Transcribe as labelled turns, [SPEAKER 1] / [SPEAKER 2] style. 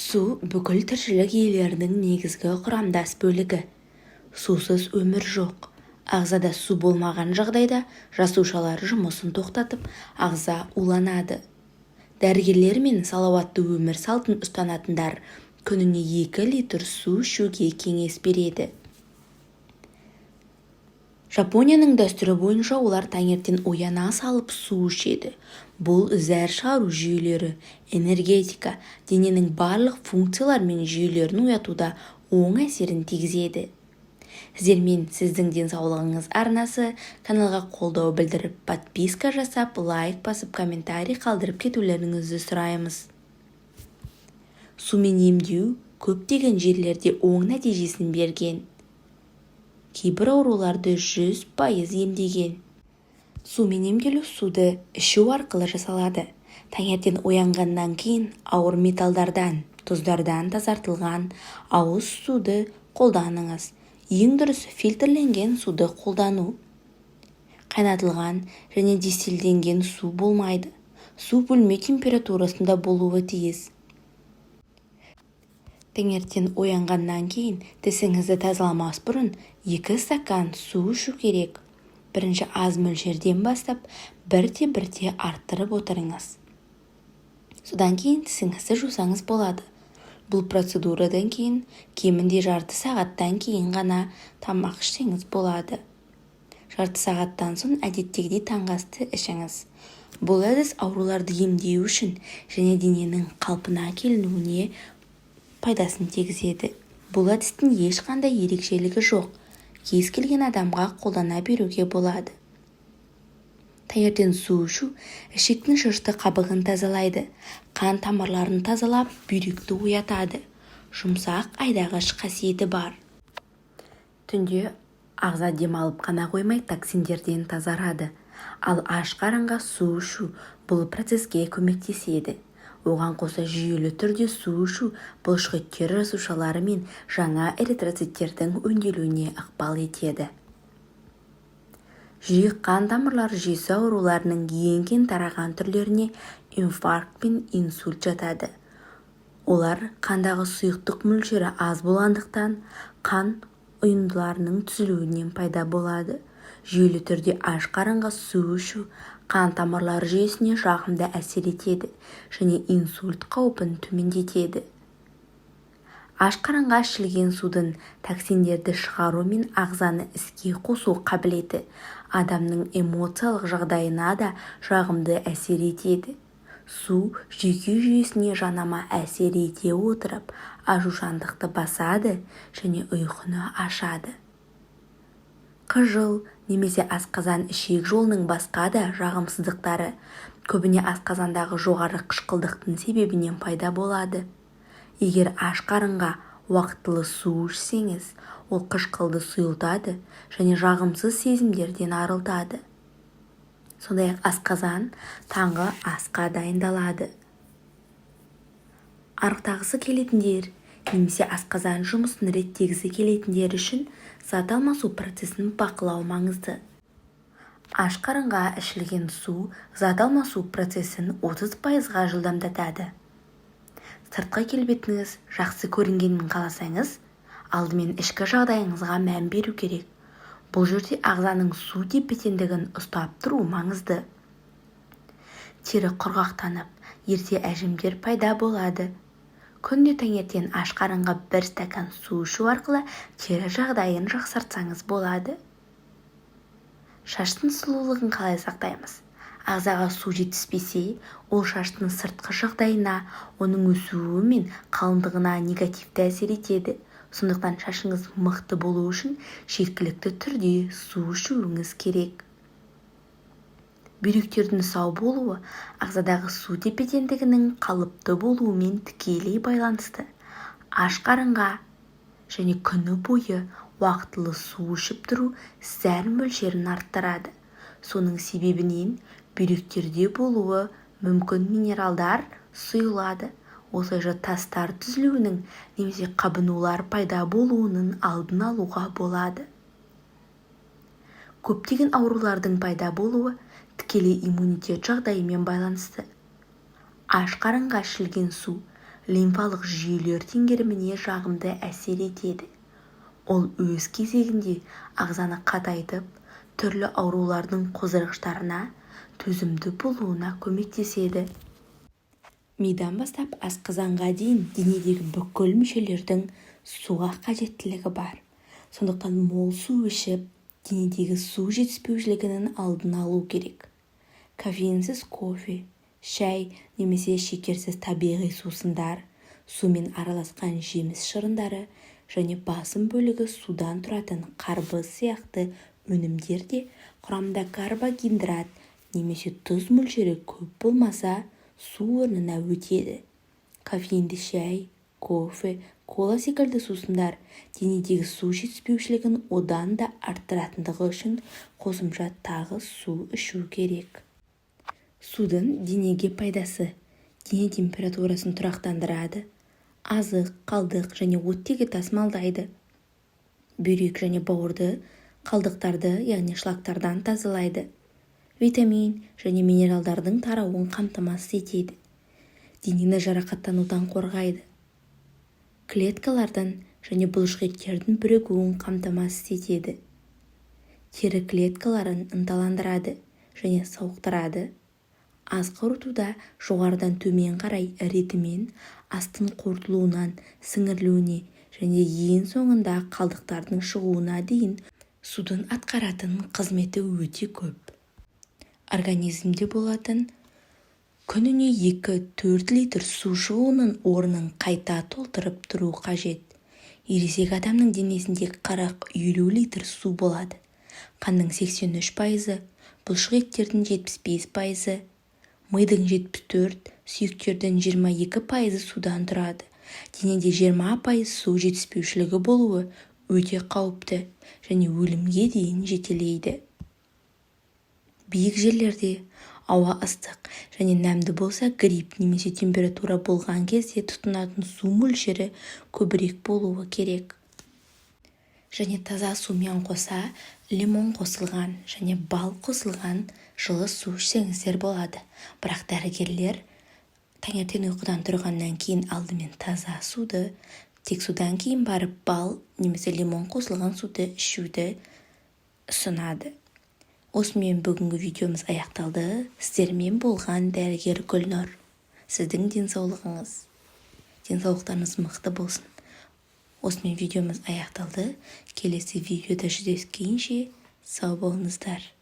[SPEAKER 1] Су бүкіл тіршілік иелерінің негізгі құрамдас бөлігі. Сусыз өмір жоқ. Ағзада су болмаған жағдайда жасушалар жұмысын тоқтатып, ағза уланады. Дәрігерлер мен салауатты өмір салтын ұстанатындар күніне 2 литр су ішуге кеңес береді. Жапонияның дәстүрі бойынша олар таңертең ояна салып су ішеді. Бұл зәр шығару жүйелері, энергетика, дененің барлық функциялар мен жүйелерін оятуда оң әсерін тигізеді. Сіздермен сіздің денсаулығыңыз арнасы каналға қолдау білдіріп, подписка жасап, лайк басып, комментарий қалдырып кетулеріңізді сұраймыз. Сумен емдеу көптеген жерлерде оң нәтижесін берген. Кейбір ауруларды 100% емдеген. Сумен емделу суды ішу арқылы жасалады. Таңертең оянғаннан кейін ауыр металдардан, тұздардан тазартылған ауыз суды қолданыңыз. Ең дұрысы фильтрленген суды қолдану. Қайнатылған және дистилденген су болмайды. Су бөлме температурасында болуы тиіс. Таңертең оянғаннан кейін тісіңізді тазаламас бұрын 2 стакан су ішу керек. Бірінші аз мөлшерден бастап, бірте-бірте арттырып отырыңыз. Содан кейін тісіңізді жусаңыз болады. Бұл процедурадан кейін кемінде жарты сағаттан кейін ғана тамақ ішсеңіз болады. Жарты сағаттан соң әдеттегідей таңғы асты ішіңіз. Бұл әдіс ауруларды емдеу үшін және дененің қалпына келуіне пайдасын тигізеді. Бұл әдістің ешқандай ерекшелігі жоқ. Кез келген адамға қолдана беруге болады. Таңертең су ішу ішектің шышты қабығын тазалайды, қан тамырларын тазалап, бүйректі оятады. Жұмсақ айдағыш қасиеті бар. Түнде ағза демалып қана қоймай токсиндерден тазарады. Ал аш қарынға су ішу бұл процеске көмектеседі. Оған қоса жүйелі түрде су ішу бұлшықеттер жасушалары мен жаңа эритроциттердің өңделуіне ықпал етеді. Жүрек қан тамырлары жүйесі ауруларының ең кең тараған түрлеріне инфаркт пен инсульт жатады. Олар қандағы сұйықтық мөлшері аз болғандықтан қан ұйындыларының түзілуінен пайда болады. Жүйелі түрде аш қарынға су ішу қан тамырлары жүйесіне жағымды әсер етеді және инсульт қаупін төмендетеді. Аш қарынға ішілген судың токсиндерді шығару мен ағзаны іске қосу қабілеті адамның эмоциялық жағдайына да жағымды әсер етеді. Су жүйке жүйесіне жанама әсер ете отырып, ашушаңдықты басады және ұйқыны ашады. Қыжыл немесе асқазан ішек жолының басқа да жағымсыздықтары көбіне асқазандағы жоғары қышқылдықтың себебінен пайда болады. Егер аш қарынға уақытылы су ішсеңіз, ол қышқылды сұйылтады және жағымсыз сезімдерден арылтады. Сондай-ақ асқазан таңғы асқа дайындалады. Арықтағысы келетіндер немесе асқазан жұмысын реттегісі келетіндер үшін зат алмасу процесін бақылау маңызды. Аш қарынға ішілген су зат алмасу процесін 30%-ға жылдамдатады. Сыртқы келбетіңіз жақсы көрінгенін қаласаңыз, алдымен ішкі жағдайыңызға мән беру керек. Бұл жерде ағзаның су тепе-теңдігін ұстап тұру маңызды. Тері құрғақтанып, ерте әжімдер пайда болады. Күнде таңертең аш қарынға 1 стакан су ішу арқылы тері жағдайын жақсартсаңыз болады. Шаштың сұлулығын қалай сақтаймыз? Ағзаға су жетіспесе, ол шаштың сыртқы жағдайына, оның өсуі мен қалыңдығына негативті әсер етеді. Сондықтан шашыңыз мықты болу үшін жеткілікті түрде су ішуіңіз керек. Бүйректердің сау болуы ағзадағы су тепе-теңдігінің қалыпты болуымен тікелей байланысты. Аш қарынға және күні бойы уақытылы су ішіп тұру зәр мөлшерін арттырады. Соның себебінен бүйректерде болуы мүмкін минералдар сұйылады. Осылайша тастар түзілуінің немесе қабынулар пайда болуының алдын алуға болады. Көптеген аурулардың пайда болуы тікелей иммунитет жағдайымен байланысты. Аш қарынға ішілген су лимфалық жүйелер теңгеріміне жағымды әсер етеді. Ол өз кезегінде ағзаны қатайтып, түрлі аурулардың қоздырғыштарына төзімді болуына көмектеседі. Мидан бастап асқазанға дейін денедегі бүкіл мүшелердің суға қажеттілігі бар. Сондықтан мол су ішіп, денедегі су жетіспеушілігінің алдын алу керек. Кофеинсіз кофе, шай немесе шекерсіз табиғи сусындар, сумен араласқан жеміс шырындары және басым бөлігі судан тұратын қарбыз сияқты өнімдерде құрамында карбогидрат немесе тұз мөлшері көп болмаса, су орнына өтеді. Кофеинді шай, кофе, кола секілді сусындар денедегі су жетіспеушілігін одан да арттыратындығы үшін қосымша тағы су ішу керек. Судың денеге пайдасы: дене температурасын тұрақтандырады, азық, қалдық және оттегі тасымалдайды, бүйрек және бауырды қалдықтарды, яғни шлактардан тазалайды, витамин және минералдардың тарауын қамтамасыз етеді, денені жарақаттанудан қорғайды, клеткалардан және бұлшықеттердің бірігуін қамтамасыз етеді, тері клеткаларын ынталандырады және сауықтырады, ас қорытуда жоғарыдан төмен қарай ретімен астың қорытылуынан сіңірілуіне және ең соңында қалдықтардың шығуына дейін судың атқаратын қызметі өте көп. Организмде болатын күніне 2-4 литр су шығуының орнын қайта толтырып тұру қажет. Ересек адамның денесінде 40-50 литр су болады. Қанның 83%, бұлшықеттердің 75%, мидың 74%, сүйектердің 22% судан тұрады. Денеде 20% су жетіспеушілігі болуы өте қауіпті және өлімге дейін жетелейді. Биік жерлерде ауа ыстық және нәмді болса, грипп немесе температура болған кезде тұтынатын су мөлшері көбірек болуы керек. Және таза сумен қоса лимон қосылған және бал қосылған жылы су ішсеңіздер болады. Бірақ дәрігерлер таңертең ұйқыдан тұрғаннан кейін алдымен таза суды, тек судан кейін барып бал немесе лимон қосылған суды ішуді ұсынады. Осымен бүгінгі видеомыз аяқталды. Сіздермен болған дәрігер Гүлнұр. Сіздің денсаулықтарыңыз мықты болсын. Осымен видеомыз аяқталды. Келесі видеода жүздескенше сау болыңыздар.